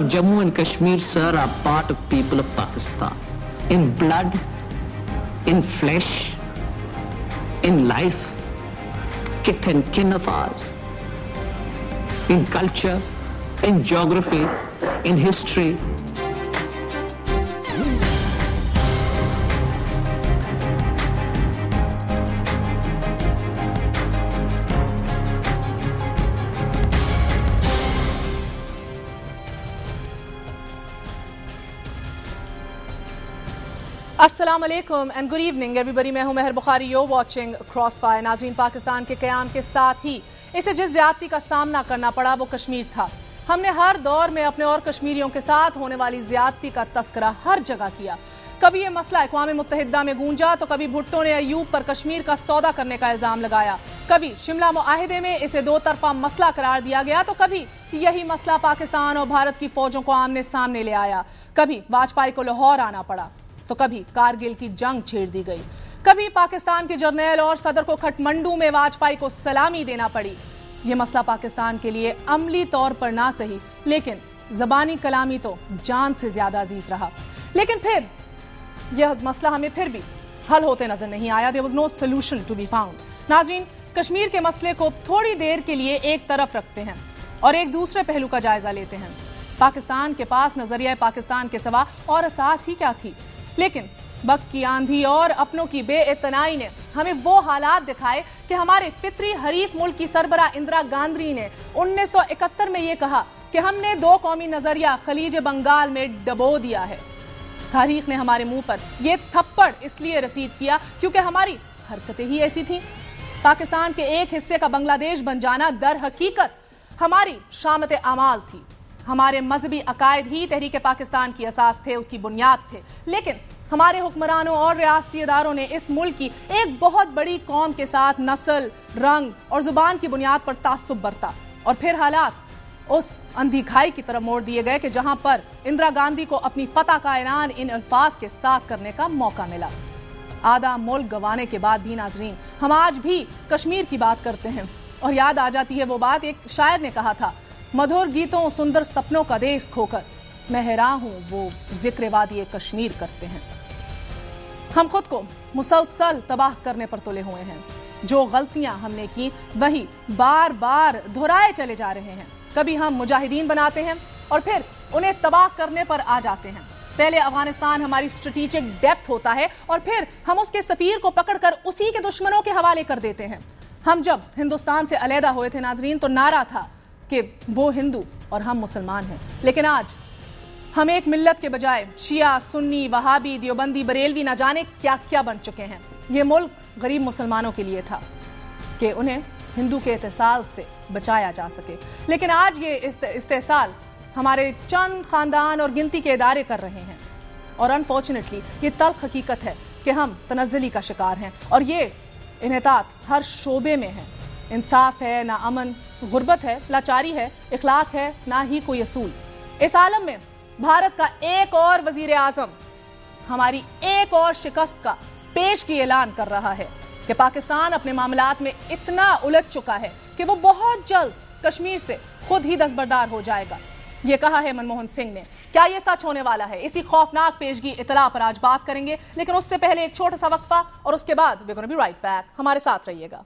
of Jammu and Kashmir, sir, are part of people of Pakistan. In blood, in flesh, in life, kith and kin of ours. In culture, in geography, in history. السلام علیکم and good evening every میں ہوں Mehar Bukhari. You watching cross fire. ناظرین، پاکستان کے قیام کے ساتھ ہی اسے جس زیادتی کا سامنا کرنا پڑا وہ کشمیر تھا. ہم نے ہر دور میں اپنے اور کشمیریوں کے ساتھ ہونے والی زیادتی کا تذکرہ ہر جگہ کیا. کبھی یہ مسئلہ اقوام متحدہ میں گونجا تو کبھی بھٹو نے ایوب پر کشمیر کا سودا کرنے کا الزام لگایا. کبھی شملہ معاہدے میں اسے دو طرفہ مسئلہ قرار دیا گیا تو کبھی یہی مسئلہ پاکستان اور بھارت کی فوجوں کو آمنے سامنے لے آیا. کبھی واجپئی کو لاہور آنا پڑا تو کبھی کارگل کی جنگ چھیڑ دی گئی. کبھی پاکستان کے جرنیل اور صدر کو کھٹمنڈو میں واجپئی کو سلامی دینا پڑی. یہ مسئلہ پاکستان کے لیے عملی طور پر نہ سہی لیکن زبانی کلامی تو جان سے زیادہ عزیز رہا. لیکن پھر یہ مسئلہ ہمیں پھر بھی حل ہوتے نظر نہیں آیا. There was no solution to be found. ناظرین، کشمیر کے مسئلے کو تھوڑی دیر کے لیے ایک طرف رکھتے ہیں اور ایک دوسرے پہلو کا جائزہ لیتے ہیں. پاکستان کے پاس نظریہ پاکستان کے سوا اور اساس ہی کیا تھی؟ لیکن وقت کی آندھی اور اپنوں کی بے اعتنائی نے ہمیں وہ حالات دکھائے کہ ہمارے فطری حریف ملک کی سربراہ اندرا گاندھی نے 1971 میں یہ کہا کہ ہم نے دو قومی نظریہ خلیج بنگال میں ڈبو دیا ہے. تاریخ نے ہمارے منہ پر یہ تھپڑ اس لیے رسید کیا کیونکہ ہماری حرکتیں ہی ایسی تھیں. پاکستان کے ایک حصے کا بنگلہ دیش بن جانا در حقیقت ہماری شامت اعمال تھی. ہمارے مذہبی عقائد ہی تحریک پاکستان کی اساس تھے، اس کی بنیاد تھے. لیکن ہمارے حکمرانوں اور ریاستی اداروں نے اس ملک کی ایک بہت بڑی قوم کے ساتھ نسل، رنگ اور زبان کی بنیاد پر تعصب برتا اور پھر حالات اس اندھی کھائی کی طرف موڑ دیے گئے کہ جہاں پر اندرا گاندھی کو اپنی فتح کا اعلان ان الفاظ کے ساتھ کرنے کا موقع ملا. آدھا ملک گنوانے کے بعد بھی ناظرین ہم آج بھی کشمیر کی بات کرتے ہیں اور یاد آ جاتی ہے وہ بات ایک شاعر نے کہا تھا، مدھور گیتوں سندر سپنوں کا دیس کھو کر میں حیران ہوں وہ ذکر وادی کشمیر کرتے ہیں. ہم خود کو مسلسل تباہ کرنے پر تلے ہوئے ہیں. جو غلطیاں ہم نے کی وہی بار بار دہرائے چلے جا رہے ہیں. کبھی ہم مجاہدین بناتے ہیں اور پھر انہیں تباہ کرنے پر آ جاتے ہیں. پہلے افغانستان ہماری اسٹریٹجک ڈیپتھ ہوتا ہے اور پھر ہم اس کے سفیر کو پکڑ کر اسی کے دشمنوں کے حوالے کر دیتے ہیں. ہم جب ہندوستان سے علیحدہ ہوئے تھے ناظرین تو نعرہ تھا کہ وہ ہندو اور ہم مسلمان ہیں. لیکن آج ہم ایک ملت کے بجائے شیعہ، سنی، وہابی، دیوبندی، بریلوی نہ جانے کیا کیا بن چکے ہیں. یہ ملک غریب مسلمانوں کے لیے تھا کہ انہیں ہندو کے اتصال سے بچایا جا سکے. لیکن آج یہ استحصال ہمارے چند خاندان اور گنتی کے ادارے کر رہے ہیں اور انفارچونیٹلی یہ تلخ حقیقت ہے کہ ہم تنزلی کا شکار ہیں اور یہ انحطاط ہر شعبے میں ہے. انصاف ہے نہ امن، غربت ہے، لاچاری ہے، اخلاق ہے نہ ہی کوئی اصول. اس عالم میں بھارت کا ایک اور وزیر اعظم ہماری ایک اور شکست کا پیش کی اعلان کر رہا ہے کہ پاکستان اپنے معاملات میں اتنا الجھ چکا ہے کہ وہ بہت جلد کشمیر سے خود ہی دستبردار ہو جائے گا. یہ کہا ہے منموہن سنگھ نے. کیا یہ سچ ہونے والا ہے؟ اسی خوفناک پیشگی اطلاع پر آج بات کریں گے لیکن اس سے پہلے ایک چھوٹا سا وقفہ اور اس کے بعد we're gonna be right back. ہمارے ساتھ رہیے گا.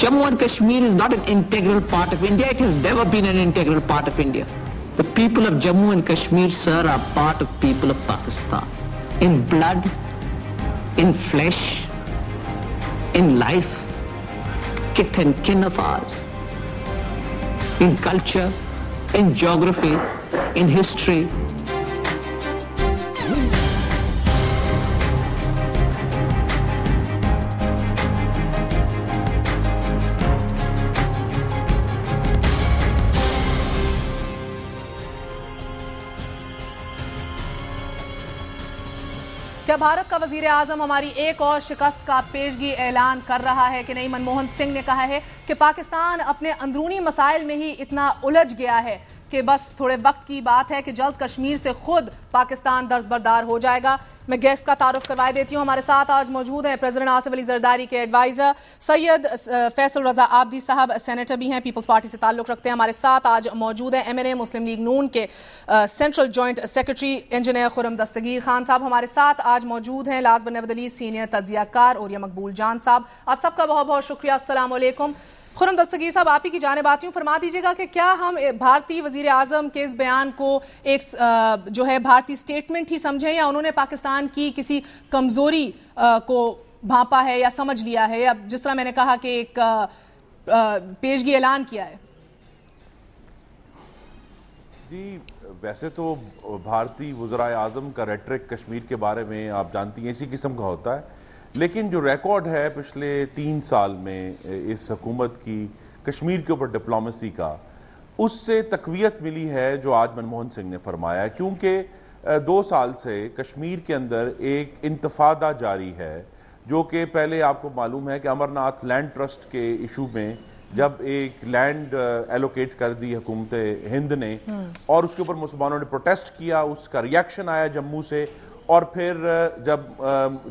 Jammu and Kashmir is not an integral part of India. It has never been an integral part of India. The people of Jammu and Kashmir, sir, are part of people of Pakistan. In blood, in flesh, in life, kith and kin of ours. In culture, in geography, in history. کیا بھارت کا وزیر اعظم ہماری ایک اور شکست کا پیشگی اعلان کر رہا ہے کہ نہیں؟ منموہن سنگھ نے کہا ہے کہ پاکستان اپنے اندرونی مسائل میں ہی اتنا الجھ گیا ہے کہ بس تھوڑے وقت کی بات ہے کہ جلد کشمیر سے خود پاکستان درزبردار ہو جائے گا۔ میں گیسٹ کا تعارف کروائے دیتی ہوں۔ ہمارے ساتھ آج موجود ہیں پریزیڈنٹ آصف علی زرداری کے ایڈوائزر سید فیصل رضا عابدی صاحب، سینیٹر بھی ہیں، پیپلز پارٹی سے تعلق رکھتے ہیں۔ ہمارے ساتھ آج موجود ہیں MNA مسلم لیگ نون کے central joint secretary engineer Khurram Dastgir Khan صاحب۔ ہمارے ساتھ آج موجود ہیں last but not least senior تجزیہ کار اوریہ مقبول جان صاحب۔ آپ سب کا بہت بہت شکریہ، السلام علیکم۔ خرم دستگیر صاحب، آپ ہی کی جانب آتی ہوں، فرما دیجیے گا کہ کیا ہم بھارتی وزیر اعظم کے اس بیان کو ایک جو ہے بھارتی سٹیٹمنٹ ہی سمجھیں، یا انہوں نے پاکستان کی کسی کمزوری کو بھانپا ہے یا سمجھ لیا ہے، یا جس طرح میں نے کہا کہ ایک پیشگی اعلان کیا ہے؟ جی، ویسے تو بھارتی وزرائے اعظم کا ریٹرک کشمیر کے بارے میں آپ جانتی ہیں اسی قسم کا ہوتا ہے، لیکن جو ریکارڈ ہے پچھلے 3 سال میں اس حکومت کی کشمیر کے اوپر ڈپلومیسی کا، اس سے تقویت ملی ہے جو آج منموہن سنگھ نے فرمایا، کیونکہ 2 سال سے کشمیر کے اندر ایک انتفادہ جاری ہے، جو کہ پہلے آپ کو معلوم ہے کہ امرناتھ لینڈ ٹرسٹ کے ایشو میں جب ایک لینڈ ایلوکیٹ کر دی حکومت ہند نے اور اس کے اوپر مسلمانوں نے پروٹیسٹ کیا، اس کا ریاکشن آیا جموں سے، اور پھر جب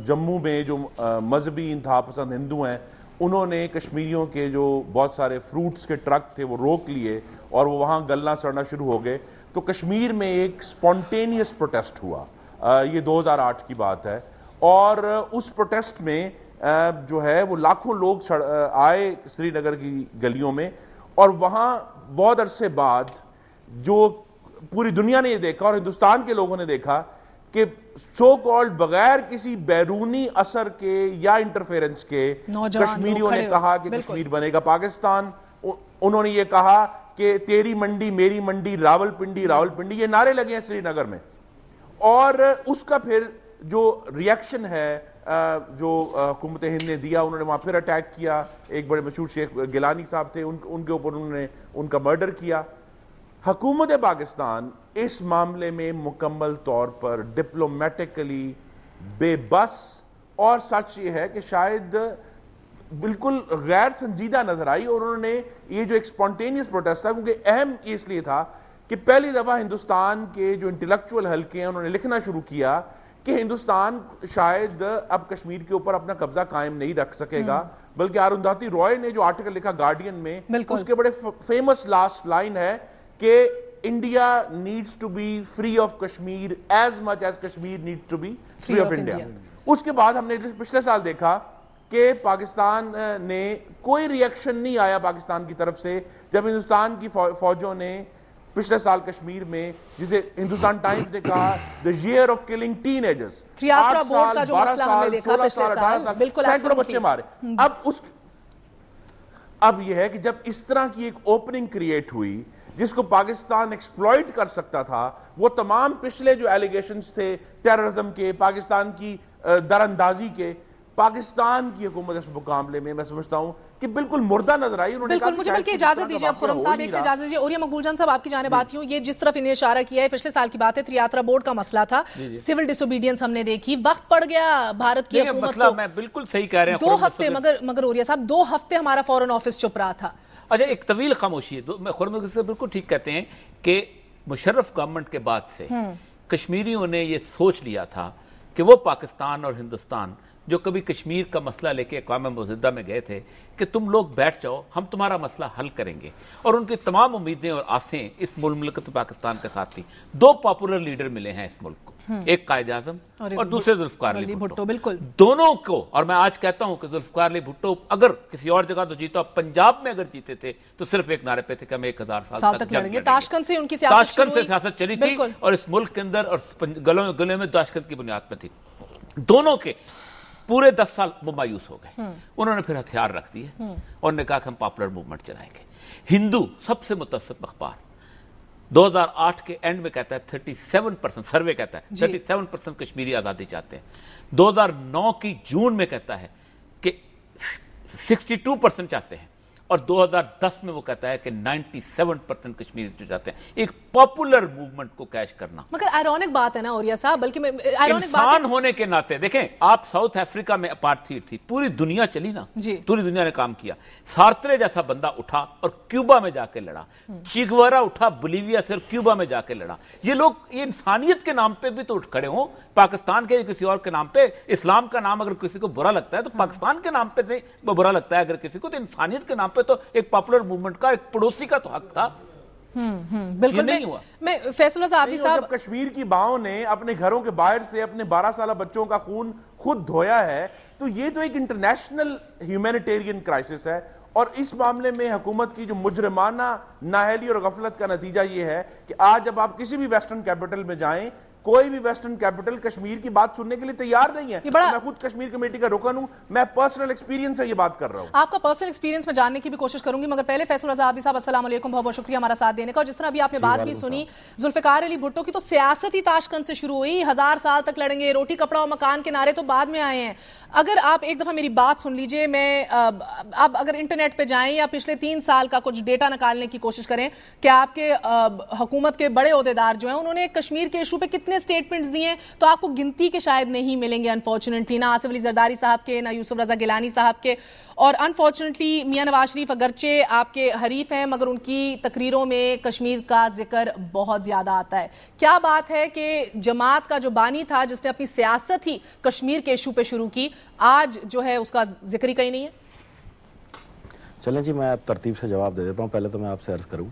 جموں میں جو مذہبی انتہا پسند ہندو ہیں انہوں نے کشمیریوں کے جو بہت سارے فروٹس کے ٹرک تھے وہ روک لیے اور وہ وہاں گلنا سڑنا شروع ہو گئے، تو کشمیر میں ایک سپونٹینیس پروٹیسٹ ہوا، یہ 2008 کی بات ہے، اور اس پروٹیسٹ میں جو ہے وہ لاکھوں لوگ آئے سری نگر کی گلیوں میں، اور وہاں بہت عرصے بعد جو پوری دنیا نے یہ دیکھا اور ہندوستان کے لوگوں نے دیکھا کہ سو کالڈ بغیر کسی بیرونی اثر کے یا انٹرفیرنس کے کشمیریوں نے کہا کہ کشمیر بنے گا پاکستان۔ انہوں نے یہ کہا کہ تیری منڈی میری منڈی، راول پنڈی راول پنڈی، یہ نعرے لگے ہیں سری نگر میں، اور اس کا پھر جو ریاکشن ہے جو حکومت ہند نے دیا، انہوں نے وہاں پھر اٹیک کیا، ایک بڑے مشہور شیخ گیلانی صاحب تھے، ان کے اوپر انہوں نے ان کا مرڈر کیا۔ حکومت پاکستان اس معاملے میں مکمل طور پر ڈپلومیٹکلی بے بس، اور سچ یہ ہے کہ شاید بالکل غیر سنجیدہ نظر آئی، اور انہوں نے یہ جو ایک سپونٹینیس پروٹیسٹ تھا، کیونکہ اہم اس لیے تھا کہ پہلی دفعہ ہندوستان کے جو انٹلیکچوئل حلقے ہیں انہوں نے لکھنا شروع کیا کہ ہندوستان شاید اب کشمیر کے اوپر اپنا قبضہ قائم نہیں رکھ سکے گا، بلکہ اروندھتی رائے نے جو آرٹیکل لکھا گارڈین میں، اس کے بڑے فیمس لاسٹ لائن ہے کہ India needs to be free of Kashmir as much as Kashmir needs to be free of India. اس کے بعد ہم نے پچھلے سال دیکھا کہ پاکستان نے کوئی ریاکشن نہیں آیا پاکستان کی طرف سے جب ہندوستان کی فوجوں نے پچھلے سال کشمیر میں، جسے ہندوستان ٹائمز نے کہا the year of killing teenagers، تریاترا بورڈ کا جو مسئلہ ہم نے دیکھا پچھلے سال، بالکل سینکڑوں بچے مارے۔ اب یہ ہے کہ جب اس طرح کی ایک اوپننگ کریٹ ہوئی جس کو پاکستان ایکسپلوئٹ کر سکتا تھا، وہ تمام پچھلے جو ایلیگیشنز تھے ٹیررزم کے، پاکستان کی دراندازی کے، پاکستان کی حکومت اس معاملے میں سمجھتا ہوں کہ بالکل مردہ نظر آئی۔ بالکل، مجھے بلکہ اجازت دیجیے اب خرم صاحب، ایک سے اجازت دیجیے، اوریہ مقبول جان صاحب آپ کی جانب آتی ہوں۔ یہ جس طرف انہیں اشارہ کیا ہے پچھلے سال کی بات ہے، تریاترا بورڈ کا مسئلہ تھا، سول ڈس اوبیڈینس ہم نے دیکھی، وقت پڑ گیا بھارت کی حکومت کو، میں بالکل صحیح کہہ رہے ہیں 2 ہفتے، مگر اوریہ صاحب 2 ہفتے ہمارا فورن آفس چپ رہا تھا۔ اچھا، ایک طویل خاموشی ہے، میں خرم سے بالکل ٹھیک کہتے ہیں کہ مشرف گورنمنٹ کے بعد سے کشمیریوں نے یہ سوچ لیا تھا کہ وہ پاکستان اور ہندوستان جو کبھی کشمیر کا مسئلہ لے کے اقوام متحدہ میں گئے تھے کہ تم لوگ بیٹھ جاؤ، ہم تمہارا مسئلہ حل کریں گے، اور ان کی تمام امیدیں اور آسیں اس مملکت پاکستان کے ساتھ تھی۔ 2 پاپولر لیڈر ملے ہیں اس ملک کو، ایک قائد اعظم اور دوسرے ذوالفقار علی بھٹو، بالکل دونوں کو، اور میں آج کہتا ہوں کہ ذوالفقار علی بھٹو اگر کسی اور جگہ تو جیتا، پنجاب میں اگر جیتے تھے تو صرف ایک نعرے پہ تھے کہ ہم 1000 سال تک لڑیں گے۔ تاشکند سے ان کی سیاست چلی تھی، اور اس ملک کے اندر اور گلے میں تاشکند کی بنیاد پہ تھی۔ دونوں کے پورے 10 سال وہ مایوس ہو گئے، انہوں نے پھر ہتھیار رکھ دیے اور نے کہا کہ ہم پاپولر موومنٹ چلائیں گے۔ ہندو سب سے متعصب اخبار 2008 کے اینڈ میں کہتا ہے 37%، سروے کہتا ہے 37% کشمیری آزادی چاہتے ہیں۔ 2009 کی جون میں کہتا ہے کہ 62% چاہتے ہیں، اور 2010 میں وہ کہتا ہے کہ 97% کشمیری جو چاہتے ہیں ایک پاپولر موومنٹ کو کیش کرنا. مگر آئرونک بات ہے نا اوریا صاحب, بلکہ انسان ہونے کے ناطے دیکھیں, آپ ساؤتھ افریقہ میں اپارتھائڈ تھی, پوری دنیا چلی نا, پوری دنیا نے کام کیا. سارترے جیسا بندہ اٹھا اور کیوبا میں جا کے لڑا, چیگوارا اٹھا بولیویا سے اور کیوبا میں جا کے لڑا. یہ لوگ یہ انسانیت کے نام پہ بھی تو اٹھ کھڑے ہوں, پاکستان کے کسی اور کے نام پہ. اسلام کا نام اگر کسی کو برا لگتا ہے تو پاکستان کے نام پہ نہیں برا لگتا ہے اگر کسی کو, تو انسانیت کے نام پہ تو ایک پاپولر موومنٹ کا ایک پڑوسی کا تو حق تھا. بالکل. میں فیصل آزادی صاحب, جب کشمیر کی ماؤں نے اپنے گھروں کے باہر سے اپنے 12 سالہ بچوں کا خون خود دھویا ہے, تو یہ تو ایک انٹرنیشنل ہیومینیٹیرین کرائسس ہے. اور اس معاملے میں حکومت کی جو مجرمانہ نااہلی اور غفلت کا نتیجہ یہ ہے کہ آج جب آپ کسی بھی ویسٹرن کیپٹل میں جائیں, کوئی بھی ویسٹرن کیپٹل کشمیر کی بات سننے کے لیے تیار نہیں ہے. میں خود کشمیر کمیٹی کا رکن ہوں, میں پرسنل ایکسپیرینس سے یہ بات کر رہا ہوں. آپ کا پرسنل ایکسپیرینس میں جاننے کی بھی کوشش کروں گی, مگر پہلے فیصل آزادی صاحب السلام علیکم, بہت بہت شکریہ ہمارا ساتھ دینے کا. اور جس طرح ابھی آپ نے بات بھی سنی ذوالفقار علی بھٹو کی, تو سیاستی تاشکند سے شروع ہوئی, 1000 سال تک لڑیں گے, روٹی کپڑا اور مکان کے نعرے تو بعد میں آئے ہیں. اگر آپ ایک دفعہ میری بات سن لیجئے, میں اب اگر انٹرنیٹ پہ جائیں یا پچھلے 3 سال کا کچھ ڈیٹا نکالنے کی کوشش کریں کہ آپ کے حکومت کے بڑے عہدیدار جو ہیں انہوں نے کشمیر کے ایشو پہ کتنے سٹیٹمنٹس دیے, تو آپ کو گنتی کے شاید نہیں ملیں گے انفارچونیٹلی, نہ آصف علی زرداری صاحب کے, نہ یوسف رضا گیلانی صاحب کے. اور انفارچونیٹلی میاں نواز شریف اگرچہ آپ کے حریف ہیں, مگر ان کی تقریروں میں کشمیر کا ذکر بہت زیادہ آتا ہے. کیا بات ہے کہ جماعت کا جو بانی تھا, جس نے اپنی سیاست ہی کشمیر کے ایشو پہ شروع کی, آج جو ہے اس کا ذکر ہی کہیں نہیں ہے؟ چلیں جی, میں ترتیب سے جواب دے دیتا ہوں. پہلے تو میں آپ سے عرض کروں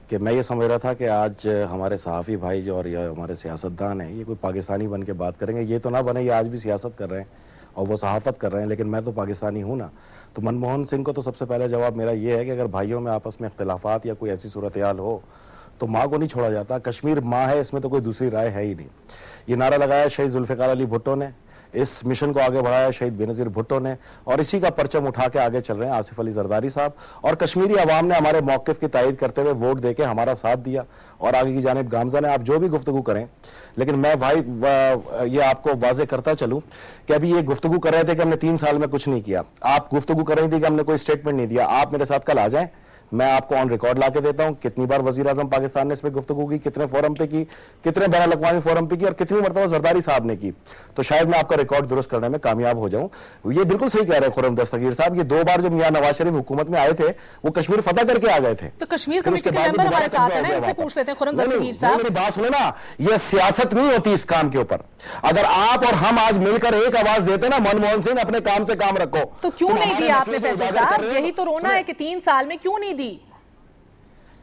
کہ میں یہ سمجھ رہا تھا کہ آج ہمارے صحافی بھائی جو اور یہ ہمارے سیاستدان ہیں, یہ کوئی پاکستانی بن کے بات کریں گے. یہ تو نہ بنے یہ آج بھی سیاست کر رہے ہیں اور وہ صحافت کر رہے ہیں, لیکن میں تو پاکستانی ہوں نا. تو منموہن سنگھ کو تو سب سے پہلے جواب میرا یہ ہے کہ اگر بھائیوں میں آپس میں اختلافات یا کوئی ایسی صورتحال ہو تو ماں کو نہیں چھوڑا جاتا. کشمیر ماں ہے, اس میں تو کوئی دوسری رائے ہے ہی نہیں. یہ نعرہ لگایا شہید ذوالفقار علی بھٹو نے, اس مشن کو آگے بڑھایا شہید بینظیر بھٹو نے, اور اسی کا پرچم اٹھا کے آگے چل رہے ہیں آصف علی زرداری صاحب. اور کشمیری عوام نے ہمارے موقف کی تائید کرتے ہوئے ووٹ دے کے ہمارا ساتھ دیا, اور آگے کی جانب گامزن ہے. آپ جو بھی گفتگو کریں, لیکن میں بھائی یہ آپ کو واضح کرتا چلوں کہ ابھی یہ گفتگو کر رہے تھے کہ ہم نے 3 سال میں کچھ نہیں کیا. آپ گفتگو کر رہی تھی کہ ہم نے کوئی اسٹیٹمنٹ نہیں دیا. آپ میرے ساتھ کل آ جائیں, میں آپ کو آن ریکارڈ لا کے دیتا ہوں کتنی بار وزیر اعظم پاکستان نے اس پہ گفتگو کی, کتنے فورم پہ کی, کتنے بین الاقوامی فورم پہ کی, اور کتنی مرتبہ زرداری صاحب نے کی. تو شاید میں آپ کا ریکارڈ درست کرنے میں کامیاب ہو جاؤں. یہ بالکل صحیح کہہ رہے ہیں خرم دستگیر صاحب, یہ 2 بار جو میاں نواز شریف حکومت میں آئے تھے وہ کشمیر فتح کر کے آ گئے تھے. تو کشمیر کمیٹی کے ممبر ہمارے ساتھ ہیں نا, ان سے پوچھ لیتے ہیں. خرم دستگیر صاحب میری بات سنیں نا, یہ سیاست نہیں ہوتی اس کام کے اوپر. اگر آپ اور ہم آج مل کر ایک آواز دیتے نا, منموہن سنگھ اپنے کام سے کام رکھو. تو کیوں نہیں دی آپ نے فیصل صاحب؟ یہی تو رونا ہے کہ 3 سال میں کیوں نہیں دی.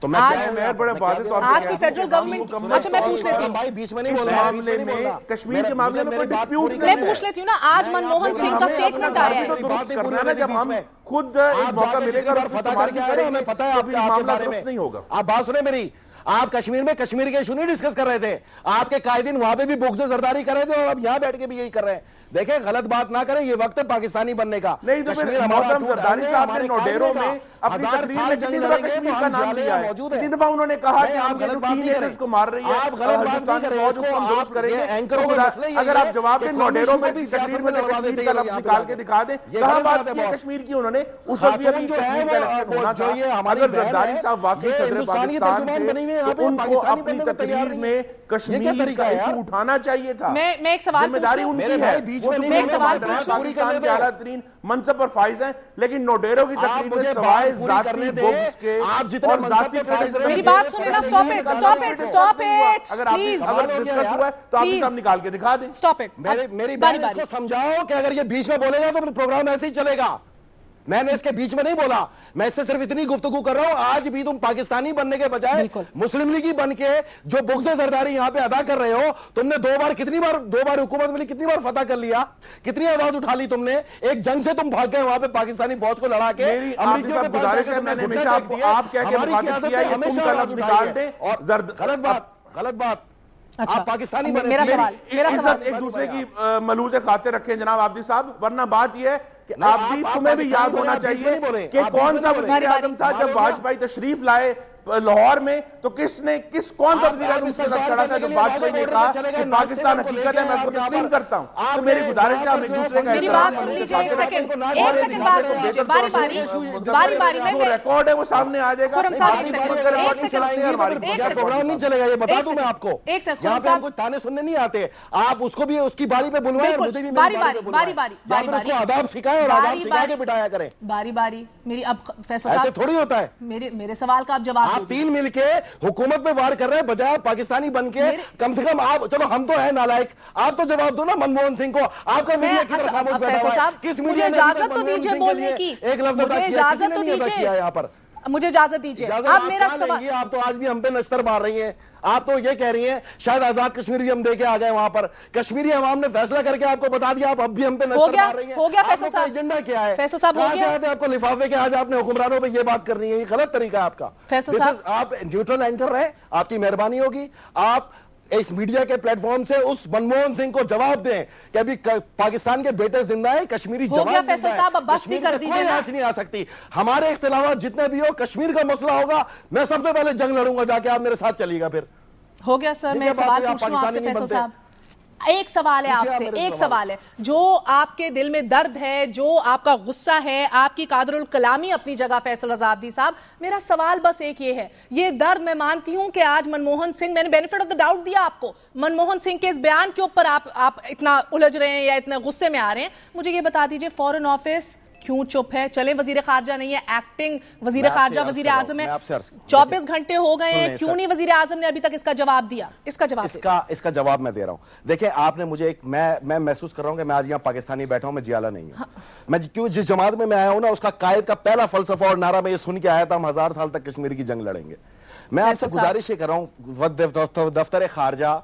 تو میں آج کی فیڈرل گورنمنٹ, اچھا میں پوچھ لیتی ہوں, بیچ میں نہیں بولنا, کشمیر کے معاملے میں کوئی ڈسپیوٹ میں پوچھ لیتی ہوں نا, آج منموہن سنگھ کا سٹیٹمنٹ آیا ہے. جب ہم خود ایک موقع ملے گا ہمیں پتہ ہے معاملہ درست نہیں ہوگا. آپ بات سنیں میری, آپ کشمیر میں کشمیر کے ایشو نہیں ڈسکس کر رہے تھے. آپ کے قائدین وہاں پہ بھی بغض زرداری کر رہے تھے, اور اب یہاں بیٹھ کے بھی یہی کر رہے ہیں. دیکھیں غلط بات نہ کریں, یہ وقت ہے پاکستانی بننے کا. نہیں تو پھر محترم زرداری صاحب نے نوڈیرو میں اپنی تقریر میں جتنی دفعہ کشمیر کا نام لیا ہے, جتنی دفعہ انہوں نے کہا کہ ہم جو ٹین ایجرز کو مار رہی ہے, آپ غلط بات نہیں کریں, فوج کو ہم درست کریں گے. اگر آپ جواب دیں نوڈیرو میں تقریر میں کشمیر کا لفظ نکال کے دکھا دیں, کہاں بات کی کشمیر کی انہوں نے, اس وقت بھی ابھی کشمیر کا الیکشن ہونا تھا. اگر زرداری صاحب واقعی صدر پاکستان تھے تو ان کو اپنی تقریر میں کشمیر کا ایشو اٹھانا چاہیے تھا. میں ایک سوال ذمہ داری ان کی ہے, میں ایک سوال پاکستان کے اعلیٰ ترین منصب پر فائز ہیں, لیکن نوڈیرو کی تقریر میں سوائے ذاتی بغض کے اور ذاتی میری بات سنیں نا, stop it, stop it, stop it, اگر آپ ڈسکس ہوا ہے تو آپ سب نکال کے دکھا دیں. Stop it. میری باری کو سمجھاؤ کہ اگر یہ بیچ میں بولے گا تو پروگرام ایسے ہی چلے گا. میں نے اس کے بیچ میں نہیں بولا, میں اس سے صرف اتنی گفتگو کر رہا ہوں. آج بھی تم پاکستانی بننے کے بجائے مسلم لیگی بن کے جو بغض زرداری یہاں پہ ادا کر رہے ہو, تم نے 2 بار حکومت ملی, کتنی بار فتح کر لیا, کتنی آواز اٹھا لی تم نے. ایک جنگ سے تم بھاگ گئے وہاں پہ پاکستانی فوج کو لڑا کے. گزارش ہے, میں نے ہمیشہ آپ کہہ کے مخاطب کیا ہے, تم کا لفظ نکال دیں. غلط بات. آپ پاکستانی بنے, میرا سوال ایک دوسرے کی ملوث خاطر رکھیں جناب عابدی صاحب, ورنہ بات یہ ہے کہ آپ بھی تمہیں بھی یاد ہونا چاہیے کہ کون سا وزیر اعظم تھا جب واجپئی تشریف لائے لاہور میں تو کس کون سا وزیر اعظم اس کے ساتھ کھڑا تھا جو واجپئی نے کہا کہ پاکستان حقیقت ہے میں اس کو تسلیم کرتا ہوں؟ تو میری گزارش ہے ہم ایک دوسرے کا میری بات سن لیجیے، ایک سیکنڈ بات سن لیجیے، باری باری میں جو ریکارڈ ہے وہ سامنے آ جائے گا. خرم صاحب ایک سیکنڈ پروگرام نہیں چلے گا، یہ بتا دوں میں آپ کو. ایک سیکنڈ یہاں پہ ہم کو تانے سننے نہیں آتے، آپ اس کو بھی اس کی باری پہ بلوائیں، مجھے بھی باری اس کو آداب سکھائیں اور آداب سکھا کے بٹایا کریں. باری میری اب فیصل ایسے صاحب تھوڑی ہوتا ہے. میرے سوال کا آپ جواب آپ تین مل کے حکومت پہ وار کر رہے ہیں بجائے پاکستانی بن کے کم سے کم آپ، چلو ہم تو ہیں نالائق، آپ تو جواب دو نا منموہن سنگھ کو. آپ کا میڈیا کس طرح خاموش بیٹھا ہوا ہے؟ کس میڈیا نے اجازت تو دیجیے بولنے کی، ایک لفظ ادا کیا؟ کسی نے نہیں ادا کیا یہاں پر. مجھے اجازت دیجیے. اب میرا سوال، آپ تو آج بھی ہم پہ نشتر مار رہی ہیں. آپ تو یہ کہہ رہی ہیں شاید آزاد کشمیر بھی ہم دے کے آ گئے وہاں پر، کشمیری عوام نے فیصلہ کر کے آپ کو بتا دیا، آپ اب بھی ہم پہ نشتر مار رہی ہیں. ہو گیا فیصل صاحب، ایجنڈا کیا ہے؟ فیصل صاحب ہو گیا آپ کو لفافے کے آج آپ نے حکمرانوں پہ یہ بات کرنی ہے، یہ غلط طریقہ ہے آپ کا. فیصل صاحب آپ نیوٹرل اینکر رہے، آپ کی مہربانی ہوگی. آپ اس میڈیا کے پلیٹ فارم سے اس منموہن سنگھ کو جواب دیں کہ ابھی پاکستان کے بیٹے زندہ ہیں، کشمیری جوان ہو گیا. فیصل صاحب اب بس بھی کر دیجیے نا. نہیں آ سکتی. ہمارے اختلافات جتنے بھی ہو، کشمیر کا مسئلہ ہوگا، میں سب سے پہلے جنگ لڑوں گا جا کے، آپ میرے ساتھ چلیے گا. پھر ہو گیا سر، میں سوال پوچھ لوں آپ سے فیصل صاحب. ایک سوال ہے آپ سے، ایک سوال ہے، جو آپ کے دل میں درد ہے، جو آپ کا غصہ ہے، آپ کی قادر الکلامی اپنی جگہ فیصل رضا عابدی صاحب، میرا سوال بس ایک یہ ہے. یہ درد میں مانتی ہوں کہ آج منموہن سنگھ، میں نے بینیفٹ آف دا ڈاؤٹ دیا آپ کو، منموہن سنگھ کے اس بیان کے اوپر آپ اتنا الجھ رہے ہیں یا اتنے غصے میں آ رہے ہیں. مجھے یہ بتا دیجئے فورن آفس کیوں چپ ہے؟ چلیں وزیر خارجہ نہیں ہے، ایکٹنگ وزیر خارجہ وزیر اعظم ہے، 24 گھنٹے ہو گئے ہیں، کیوں نہیں وزیر اعظم نے ابھی تک اس کا جواب دیا؟ اس کا جواب میں دے رہا ہوں. دیکھیں آپ نے مجھے میں محسوس کر رہا ہوں کہ میں آج یہاں پاکستانی بیٹھا ہوں، میں جیالہ نہیں ہوں. میں کیوں جس جماعت میں آیا ہوں نا، اس کا قائد کا پہلا فلسفہ اور نعرہ میں یہ سن کے آیا تھا، ہم 1000 سال تک کشمیر کی جنگ لڑیں گے. میں آپ سے گزارش یہ کر رہا ہوں، دفتر خارجہ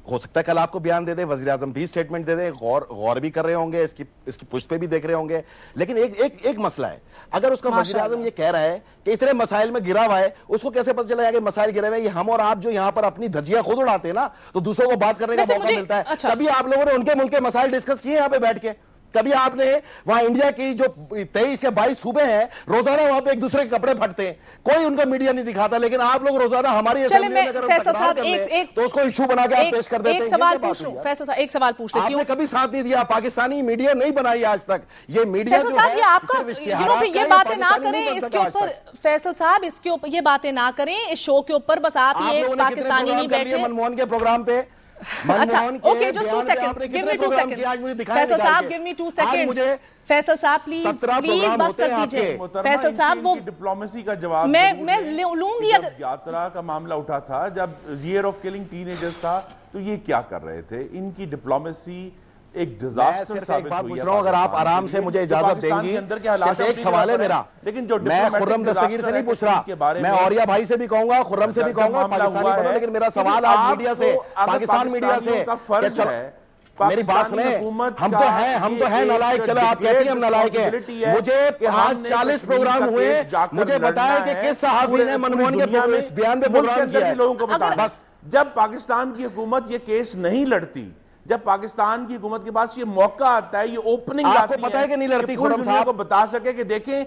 ہو سکتا ہے کل آپ کو بیان دے دے، وزیر اعظم بھی سٹیٹمنٹ دے دے، غور بھی کر رہے ہوں گے، اس کی پشت پہ بھی دیکھ رہے ہوں گے. لیکن ایک مسئلہ ہے، اگر اس کا وزیر اعظم یہ کہہ رہا ہے کہ اتنے مسائل میں گرا ہوا ہے، اس کو کیسے پتہ چلا ہے کہ مسائل گرے ہوئے ہیں؟ یہ ہم اور آپ جو یہاں پر اپنی دھجیاں خود اڑاتے ہیں نا، تو دوسروں کو بات کرنے کا موقع ملتا ہے. کبھی آپ لوگوں نے ان کے ملک کے مسائل ڈسکس کیے یہاں پہ بیٹھ کے؟ کبھی آپ نے وہاں انڈیا کی جو 23 یا 22 صوبے ہیں، روزانہ وہاں پہ ایک دوسرے کے کپڑے پھٹتے ہیں، کوئی ان کا میڈیا نہیں دکھاتا، لیکن آپ لوگ روزانہ ہماری اسمبلی میں اگر ہم تکرار کر لیں تو اس کو ایشو بنا کے آپ پیش کر دیتے ہیں. ایک سوال پوچھ لوں فیصل صاحب، ایک سوال پوچھ لیں، آپ نے کبھی ساتھ نہیں دیا، پاکستانی میڈیا نہیں بنائی آج تک. یہ میڈیا فیصل صاحب، یہ آپ کا یہ باتیں نہ کریں اس کے اوپر، فیصل صاحب اس کے اوپر یہ باتیں نہ کریں اس شو کے اوپر. بس آپ یہ ایک پاکستانی نہیں بیٹھے منموہن کے پروگرام پہ. اچھا okay, just 2 seconds, give me 2 seconds. Faisal صاحب give me 2 seconds. فیصل صاحب پلیز بس کر دیجئے. فیصل صاحب وہ ڈپلومیسی کا جواب میں لوں گی. جب یاترا کا معاملہ اٹھا تھا، جب year of killing teenagers تھا، تو یہ کیا کر رہے تھے؟ ان کی ڈپلومیسی ایک ڈیزاسٹر ثابت ہوئی ہے. اگر آپ آرام سے مجھے اجازت دیں گی، صرف ایک سوال ہے میرا. میں خرم دستگیر سے نہیں پوچھ رہا، میں اوریا بھائی سے بھی کہوں گا، خرم سے بھی کہوں گا، پاکستانی بنو. لیکن میرا سوال آج میڈیا سے، پاکستان میڈیا سے، میری بات سنیں، ہم تو ہیں نالائق. چلو آپ کہتی ہیں ہم نالائق ہیں. مجھے آج 40 پروگرام ہوئے، مجھے بتایا کہ کس صحافی نے منموہن کے بیان پہ پروگرام کیا ہے. بس جب پاکستان کی حکومت یہ کیس نہیں لڑتی، جب پاکستان کی حکومت کے پاس یہ موقع آتا ہے، یہ اوپننگ آتی ہے، آپ کو پتہ ہے کہ نہیں لڑتی، پوری دنیا کو بتا سکے کہ دیکھیں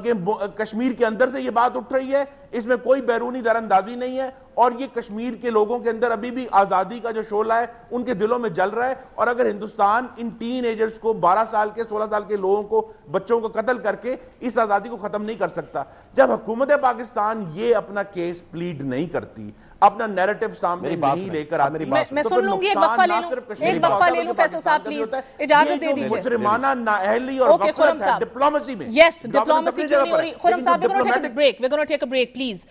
کہ کشمیر کے اندر سے یہ بات اٹھ رہی ہے، اس میں کوئی بیرونی در اندازی نہیں ہے، اور یہ کشمیر کے لوگوں کے اندر ابھی بھی آزادی کا جو شعلہ ہے ان کے دلوں میں جل رہا ہے. اور اگر ہندوستان ان ٹین ایجرز کو 12 سال کے 16 سال کے لوگوں کو، بچوں کو قتل کر کے اس آزادی کو ختم نہیں کر سکتا، جب حکومت پاکستان یہ اپنا کیس پلیڈ نہیں کرتی، اپنا نیریٹو سامنے نہیں لے کر آتی، میں سن لوں گی. ایک وقفہ لے لوں فیصل صاحب پلیز اجازت دے دیجئے. مجرمانہ نااہلی اور غفلت ہے ڈپلومیسی میں. یس ڈپلومیسی کیوں نہیں ہو رہی؟ خرم صاحب we're gonna take a break please.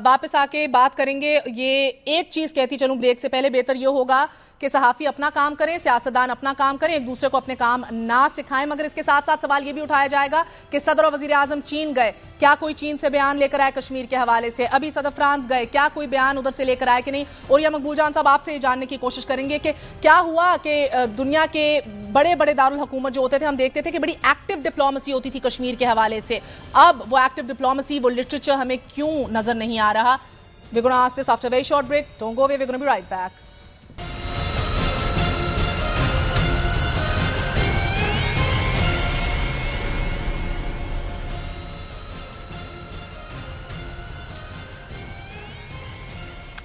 واپس آ کے بات کریں گے. یہ ایک چیز کہتی چلوں بریک سے پہلے، بہتر یہ ہوگا کہ صحافی اپنا کام کریں، سیاستدان اپنا کام کریں، ایک دوسرے کو اپنے کام نہ سکھائیں. مگر اس کے ساتھ ساتھ سوال یہ بھی اٹھایا جائے گا کہ صدر اور وزیر اعظم چین گئے، کیا کوئی چین سے بیان لے کر آئے کشمیر کے حوالے سے؟ ابھی صدر فرانس گئے، کیا کوئی بیان ادھر سے لے کر آئے کہ نہیں؟ اور یا مقبول جان صاحب آپ سے یہ جاننے کی کوشش کریں گے کہ کیا ہوا کہ دنیا کے بڑے بڑے دارالحکومت جو ہوتے تھے، ہم دیکھتے تھے کہ بڑی ایکٹیو ڈپلومیسی ہوتی تھی کشمیر کے حوالے سے، اب وہ ایکٹیو ڈپلومیسی، وہ لٹریچر ہمیں کیوں نظر نہیں آ رہا؟ We're going to ask this after a very short break. Don't go away, we're going to be right back.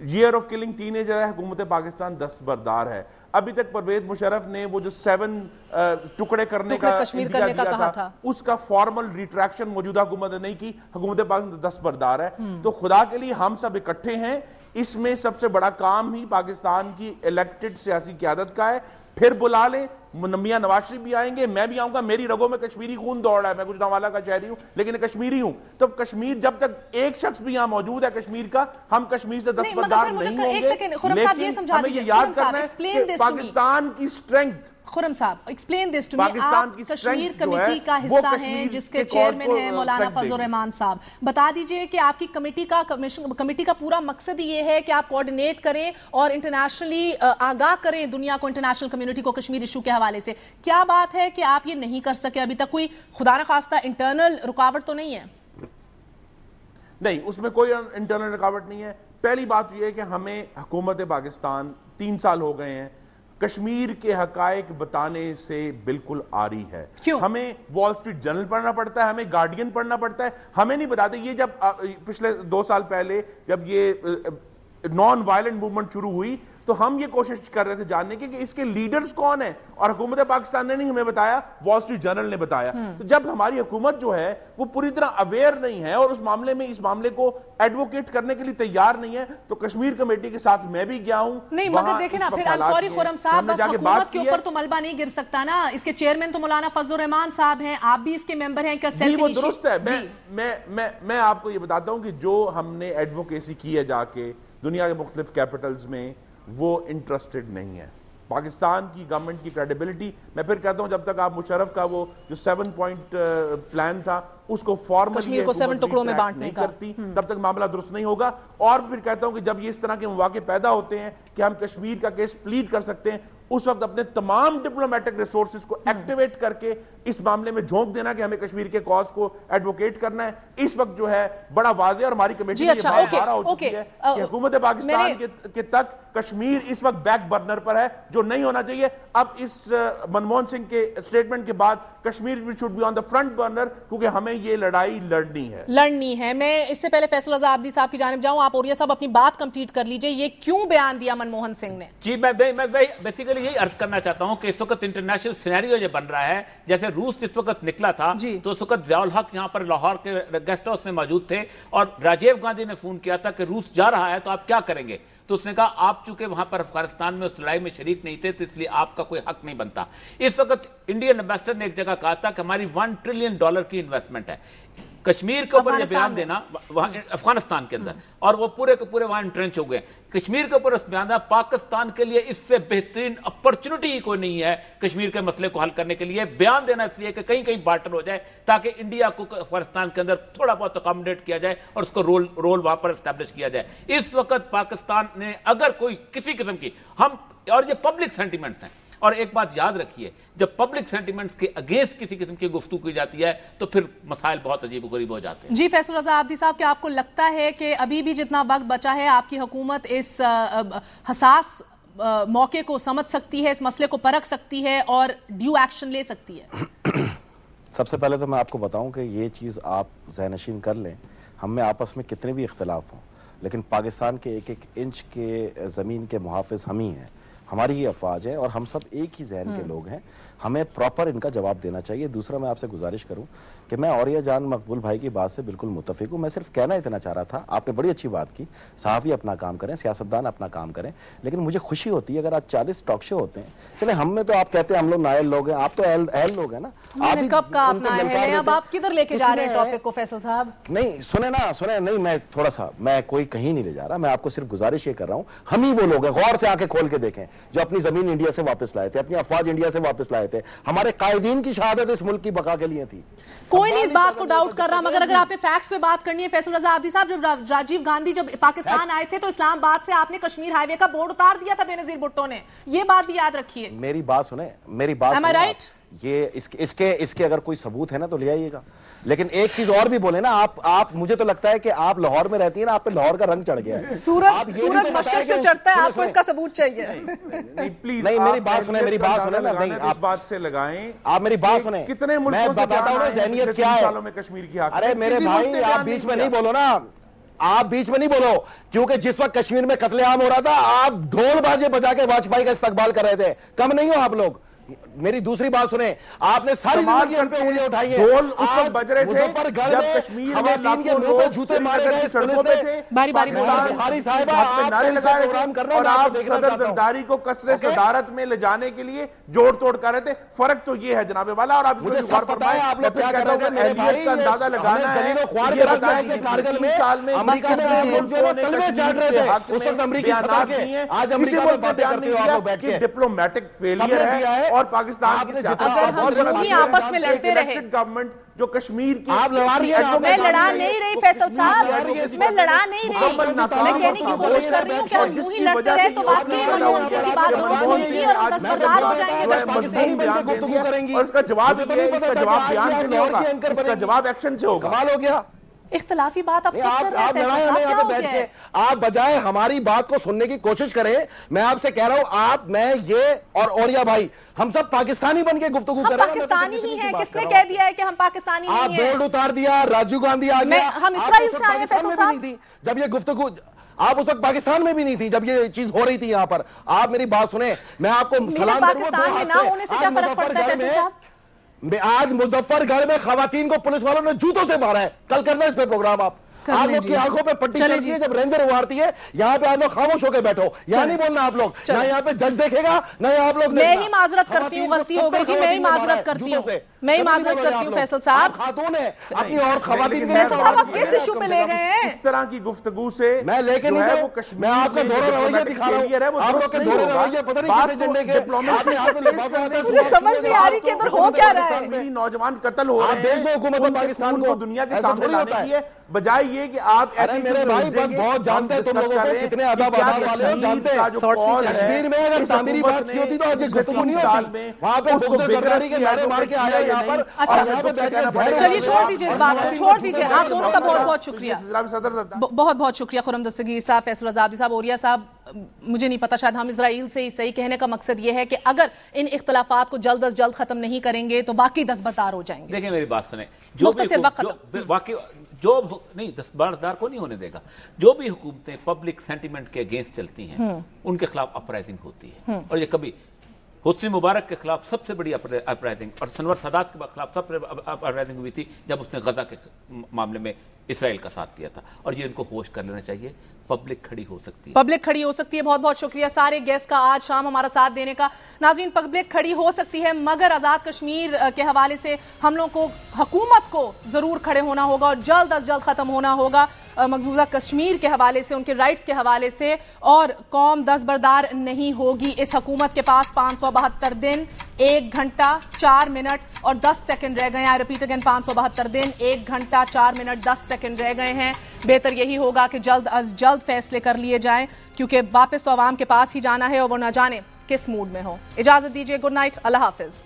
Year of killing teenager ہے, حکومت پاکستان دستبردار ہے. ابھی تک پرویز مشرف نے وہ جو 7 ٹکڑے کرنے کا دیا تھا اس کا فارمل ریٹریکشن موجودہ حکومت نے نہیں کی. حکومت پاکستان دستبردار ہے. تو خدا کے لیے ہم سب اکٹھے ہیں. اس میں سب سے بڑا کام ہی پاکستان کی الیکٹڈ سیاسی قیادت کا ہے. پھر بلا لیں, میاں نواز شریف بھی آئیں گے, میں بھی آؤں گا. میری رگوں میں کشمیری خون دوڑ رہا ہے, میں گوجرانوالا کا شہری ہوں لیکن کشمیری ہوں. تو کشمیر جب تک ایک شخص بھی یہاں موجود ہے کشمیر کا, ہم کشمیر سے دستبردار نہیں ہوں گے. لیکن ہمیں یہ یاد کرنا ہے کہ پاکستان کی اسٹرینتھ. خرم صاحب ایکسپلین دس ٹو می. آپ کشمیر کمیٹی کا حصہ ہیں جس کے چیئرمین ہیں مولانا فضل الرحمان صاحب. بتا دیجئے کہ آپ کی کمیٹی کا پورا مقصد یہ ہے کہ آپ کوارڈینیٹ کریں اور انٹرنیشنلی آگاہ کریں دنیا کو, انٹرنیشنل کمیونٹی کو کشمیر ایشو کے حوالے سے. کیا بات ہے کہ آپ یہ نہیں کر سکے ابھی تک؟ کوئی خدا نخواستہ انٹرنل رکاوٹ تو نہیں ہے؟ نہیں, اس میں کوئی انٹرنل رکاوٹ نہیں ہے. پہلی بات یہ ہے کہ ہمیں حکومت پاکستان 3 سال ہو گئے ہیں کشمیر کے حقائق بتانے سے بالکل آری ہے. ہمیں وال اسٹریٹ جرنل پڑھنا پڑتا ہے, ہمیں گارڈین پڑھنا پڑتا ہے, ہمیں نہیں بتاتے. یہ جب پچھلے 2 سال پہلے جب یہ نان وائلنٹ موومنٹ شروع ہوئی تو ہم یہ کوشش کر رہے تھے جاننے کی کہ اس کے لیڈرز کون ہیں, اور حکومت پاکستان نے نہیں ہمیں بتایا, وال اسٹریٹ جرنل نے بتایا. تو جب ہماری حکومت جو ہے وہ پوری طرح اویئر نہیں ہے اور اس معاملے کو ایڈوکیٹ کرنے کے لیے تیار نہیں ہے, تو کشمیر کمیٹی کے ساتھ میں بھی گیا ہوں. نہیں مگر دیکھیں نا, پھر سوری خرم صاحب, بس حکومت کے اوپر تو ملبہ نہیں گر سکتا نا. اس کے چیئرمین تو مولانا فضل الرحمان صاحب ہیں, آپ بھی اس کے ممبر ہیں. وہ درست ہے. میں آپ کو یہ بتاتا ہوں کہ جو ہم نے ایڈوکیسی کی ہے جا کے دنیا کے مختلف کیپٹلز میں, وہ انٹرسٹڈ نہیں ہے. پاکستان کی گورنمنٹ کی کریڈیبلٹی, میں پھر کہتا ہوں جب تک آپ مشرف کا وہ جو 7 پوائنٹ پلان تھا اس کو فارملی نہیں کرتی تب تک معاملہ درست نہیں ہوگا. اور پھر کہتا ہوں کہ جب یہ اس طرح کے مواقع پیدا ہوتے ہیں کہ ہم کشمیر کا کیس پلیڈ کر سکتے ہیں, اس وقت اپنے تمام ڈپلومیٹک ریسورسز کو ایکٹیویٹ کر کے اس معاملے میں جھونک دینا کہ ہمیں کشمیر کے کاز کو ایڈوکیٹ کرنا ہے. اس وقت جو ہے بڑا واضح, اور ہماری کمیٹی یہ بات بارہ ہو چکی ہے کہ حکومت پاکستان کے تک کشمیر اس وقت بیک برنر پر ہے, جو نہیں ہونا چاہیے. اب اس منموہن سنگھ کے اسٹیٹمنٹ کے بعد Kashmir should be on the front burner, کیونکہ ہمیں یہ لڑائی لڑنی ہے. میں اس سے پہلے فیصل رضا عابدی صاحب کی جانب جاؤں, آپ اوریہ صاحب اپنی بات کمپلیٹ کر لیجئے. یہ کیوں بیان دیا منموہن سنگھ نے؟ جی میں بیسیکلی یہی عرض کرنا چاہتا ہوں کہ اس وقت انٹرنیشنل سینیریو یہ بن رہا ہے, جیسے روس جس وقت نکلا تھا تو اس وقت ضیاء الحق یہاں پر لاہور کے گیسٹ ہاؤس میں موجود تھے, اور راجیو گاندھی نے فون کیا تھا کہ روس جا رہا ہے تو آپ کیا کریں گے. تو اس نے کہا آپ چونکہ وہاں پر افغانستان میں اس لڑائی میں شریک نہیں تھے تو اس لیے آپ کا کوئی حق نہیں بنتا. اس وقت انڈین ایمبیسڈر نے ایک جگہ کہا تھا کہ ہماری $1 ٹریلین کی انویسٹمنٹ ہے کشمیر کے اوپر یہ بیان دینا افغانستان کے اندر, اور وہ پورے کے پورے وہاں انٹرنچ ہو گئے. کشمیر کے اوپر اس بیان دینا, پاکستان کے لیے اس سے بہترین اپرچونٹی ہی کوئی نہیں ہے کشمیر کے مسئلے کو حل کرنے کے لیے. بیان دینا اس لیے کہ کہیں کہیں بارٹر ہو جائے تاکہ انڈیا کو افغانستان کے اندر تھوڑا بہت اکاموڈیٹ کیا جائے اور اس کو رول وہاں پر اسٹیبلش کیا جائے. اس وقت پاکستان نے اگر کوئی کسی قسم کی ہم, اور یہ پبلک سینٹیمنٹس ہیں, اور ایک بات یاد رکھیے, جب پبلک سینٹیمنٹس کے اگینسٹ کسی قسم کی گفتگو کی جاتی ہے تو پھر مسائل بہت عجیب و غریب ہو جاتے ہیں. جی فیصل رضا عابدی صاحب, کیا آپ کو لگتا ہے کہ ابھی بھی جتنا وقت بچا ہے آپ کی حکومت اس حساس موقع کو سمجھ سکتی ہے, اس مسئلے کو پرکھ سکتی ہے اور ڈیو ایکشن لے سکتی ہے؟ سب سے پہلے تو میں آپ کو بتاؤں کہ یہ چیز آپ ذہن نشین کر لیں, ہم میں آپس میں کتنے بھی اختلاف ہوں لیکن پاکستان کے ایک ایک انچ کے زمین کے محافظ ہم ہی ہیں, ہماری ہی افواج ہے, اور ہم سب ایک ہی ذہن کے لوگ ہیں. ہمیں پراپر ان کا جواب دینا چاہیے. دوسرا میں آپ سے گزارش کروں کہ میں اوریہ جان مقبول بھائی کی بات سے بالکل متفق ہوں. میں صرف کہنا اتنا چاہ رہا تھا, آپ نے بڑی اچھی بات کی, صحافی اپنا کام کریں, سیاستدان اپنا کام کریں, لیکن مجھے خوشی ہوتی ہے اگر آج 40 ٹاک شو ہوتے ہیں. چلے ہم میں تو آپ کہتے ہیں ہم لوگ نائل لوگ ہیں, آپ تو اہل لوگ ہیں نا. آپ کب کا اپنا ہے, اب آپ کدھر لے کے جا رہے ہیں ٹاپک کو فیصل صاحب؟ نہیں سنیں نہیں, میں تھوڑا سا, میں کوئی کہیں نہیں لے جا رہا, میں آپ کو صرف گزارش یہ کر رہا ہوں, ہم ہی وہ لوگ ہیں, غور سے آ کے کھول کے دیکھیں, جو اپنی زمین انڈیا سے واپس لائے تھے, اپنی افواج انڈیا سے واپس لائے تھے. ہمارے قائدین کی شہادت اس ملک کی بقا کے لیے تھی. کوئی نہیں اس بات کو ڈاؤٹ کر رہا, مگر اگر آپ نے فیکٹس پہ بات کرنی ہے فیصل رضا عابدی صاحب, جب راجیو گاندھی جب پاکستان آئے تھے تو اسلام آباد سے آپ نے کشمیر ہائی وے کا بورڈ اتار دیا تھا بے نظیر بھٹو نے, یہ بات بھی یاد رکھیے. میری بات سنیں, Am I right? یہ اس کے اگر کوئی ثبوت ہے نا تو لے آئیے گا. لیکن ایک چیز اور بھی بولے نا, آپ مجھے تو لگتا ہے کہ آپ لاہور میں رہتی ہیں نا, آپ پہ لاہور کا رنگ چڑھ گیا ہے. سورج مشرق سے چڑھتا ہے, آپ کو اس کا ثبوت چاہیے. نہیں میری بات سنیں, میری بات سنیں نہیں, آپ بات سے لگائیں, آپ میری بات سنیں. کتنے میں بتاتا ہوں ذہنیت کیا ہے. کشمیر کی حق, ارے میرے بھائی آپ بیچ میں نہیں بولو نا, آپ بیچ میں نہیں بولو, کیونکہ جس وقت کشمیر میں قتل عام ہو رہا تھا آپ ڈھول بازے بجا کے واجپئی کا استقبال کر رہے تھے. کم نہیں ہو آپ لوگ. میری دوسری بات سنیں, آپ نے ساری زندگی ان پہ انگلیاں اٹھائی ہیں. ڈھول اس وقت بج رہے تھے جب کشمیر میں لاکھوں لوگ جوتے مارے گئے سڑکوں پہ تھے, باری نعرے لگا رہے تھے, اور آپ صدر زرداری کو قصر صدارت میں لے جانے کے لیے جوڑ توڑ کر رہے تھے. فرق تو یہ ہے جناب والا, اور آپ مجھے غور فرمائیں, آپ لوگ کیا کہتے ہیں اہلیت کا اندازہ لگانا ہے. یہ بتایا کہ کارگل میں سال میں امریکہ نے کلمے چاٹ رہے تھے, اس وقت امریکی بیانات دیے ہیں. آج امریکہ میں باتیں کرتے ہو آپ لوگ بیٹھ کے. ڈپلومیٹک فیلئر ہے اور پاکستان کی اگر ہم یوں ہی آپس میں لڑتے رہے. گورنمنٹ جو کشمیر کی آپ لڑا رہی ہیں. میں لڑا نہیں رہی فیصل صاحب, میں لڑا نہیں رہی, میں کہنے کی کوشش کر رہی ہوں کہ ہم یوں ہی لڑتے رہے تو واقعی منموہن سنگھ کی بات درست ہوئی تھی اور ہم دستبردار ہو جائیں گے کشمیر سے. اور اس کا جواب یہ ہے, اس کا جواب بیان سے نہیں ہوگا, اس کا جواب ایکشن سے ہوگا. کمال ہو گیا. اختلافی بات آپ خود کر رہے ہیں فیصل صاحب, کیا ہو گیا ہے؟ آپ بجائے ہماری بات کو سننے کی کوشش کریں. میں آپ سے کہہ رہا ہوں, آپ, میں, یہ اور اوریا بھائی, ہم سب پاکستانی بن کے گفتگو کر رہے ہیں. ہم پاکستانی ہی ہیں, کس نے کہہ دیا ہے کہ ہم پاکستانی نہیں ہیں؟ آپ بورڈ اتار دیا, راجیو گاندھی آ گیا. ہم اسرائیل سے آئے ہیں فیصل صاحب. جب یہ گفتگو, آپ اس وقت پاکستان میں بھی نہیں تھی جب یہ چیز ہو رہی تھی یہاں پر. آپ میری بات سنیں, میں آپ کو میرے پاکستان میں نہ ہونے سے کیا فرق پڑتا ہے فیصل صاحب؟ آج مظفر گڑھ میں خواتین کو پولیس والوں نے جوتوں سے مارا ہے. کل کرنا اس پہ پروگرام. آپ لوگ کی آنکھوں پہ پٹی چلتی ہے جب رینجر ابھارتی ہے. یہاں پہ آپ لوگ خاموش ہو کے بیٹھو, یہاں نہیں بولنا آپ لوگ. نہ یہاں پہ جج دیکھے گا, نہ آپ لوگ. میں ہی معذرت کرتی ہوں, غلطی ہو گئی جی, میں ہی معذرت کرتی ہوں, میں ہی معذرت کرتی ہوں فیصل صاحب. خاتون ہے اپنی اور خواتین. فیصل صاحب آپ کس ایشو پہ لے گئے ہیں؟ اس طرح کی گفتگو سے میں لے کے نہیں گیا, میں آپ کا دھورا رویہ دکھا رہا ہوں. آپ لوگ کے دھورے رویہ پتہ نہیں کس ایجنڈے کے. مجھے سمجھ نہیں آ رہی کہ ادھر ہو کیا رہا ہے. نوجوان قتل ہو رہے ہیں, حکومت پاکستان کو دنیا کے سامنے لانے کی ہے, بجائے یہ کہ آپ ایسے میرے بھائی بہت جانتے ہیں تم لوگوں کو, کتنے ادب والے جانتے ہیں. کشمیر میں اگر تعمیری بات کی ہوتی تو آج یہ گفتگو نہیں ہوتی. وہاں پہ بغض زرداری کے نعرے مار کے آیا یہاں پر. چلیے چھوڑ دیجیے اس بات کو, چھوڑ دیجیے. آپ دونوں کا بہت بہت شکریہ, بہت بہت شکریہ. خرم دستگیر صاحب, فیصل رضا عابدی صاحب, اوریا صاحب. مجھے نہیں پتا, شاید ہم اسرائیل سے صحیح کہنے کا مقصد یہ ہے کہ اگر ان اختلافات کو جلد از جلد ختم نہیں کریں گے تو باقی دستبردار ہو جائیں گے. دیکھیں میری بات سنیں, مختصر وقت ختم. واقعی جو نہیں دستبردار کو نہیں ہونے دے گا. جو بھی حکومتیں پبلک سینٹیمنٹ کے اگینسٹ چلتی ہیں ان کے خلاف اپرائزنگ ہوتی ہے, اور یہ کبھی حسنی مبارک کے خلاف سب سے بڑی اپرائزنگ اور سنور سادات کے خلاف سب سے اپرائزنگ ہوئی تھی جب اس نے غزہ کے معاملے میں اسرائیل کا ساتھ دیا تھا. اور یہ ان کو ہوش کر لینا چاہیے, پبلک کھڑی ہو سکتی ہے, پبلک کھڑی ہو سکتی ہے. بہت بہت شکریہ سارے گیسٹ کا آج شام ہمارا ساتھ دینے کا. ناظرین, پبلک کھڑی ہو سکتی ہے مگر آزاد کشمیر کے حوالے سے ہم لوگوں کو, حکومت کو ضرور کھڑے ہونا ہوگا اور جلد از جلد ختم ہونا ہوگا مقبوضہ کشمیر کے حوالے سے, ان کے رائٹس کے حوالے سے. اور قوم دستبردار نہیں ہوگی. اس حکومت کے پاس 572 دن 1 گھنٹہ 4 منٹ اور 10 سیکنڈ رہ گئے ہیں. آئی ریپیٹ اگین, 572 دن 1 گھنٹہ 4 منٹ 10 سیکنڈ رہ گئے ہیں. بہتر یہی ہوگا کہ جلد از جلد فیصلے کر لیے جائیں, کیونکہ واپس تو عوام کے پاس ہی جانا ہے اور وہ نہ جانے کس موڈ میں ہو. اجازت دیجیے, گڈ نائٹ, اللہ حافظ.